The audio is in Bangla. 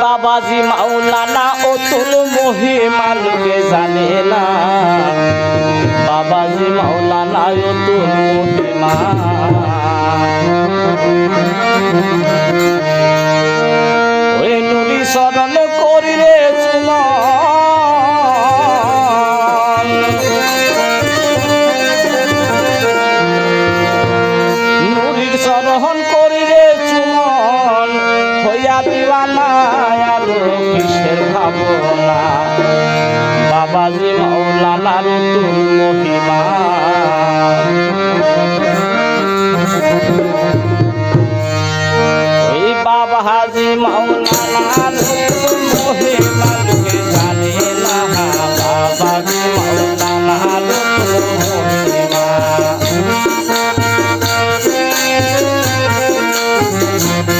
বাবাজি মাওলানা অতুল মহিমা লোকে জানে না বাবাজি মাওলানা অতুল মহিমা ওই নুরি শরণ করি রে চুমন নুরির শরণ করি রে চুমন হইয়া দিওয়ানা আর কিসের ভাবনা বাবাজি মাওলানার অতুল মহিমা ওই বাবাজি মাওলানার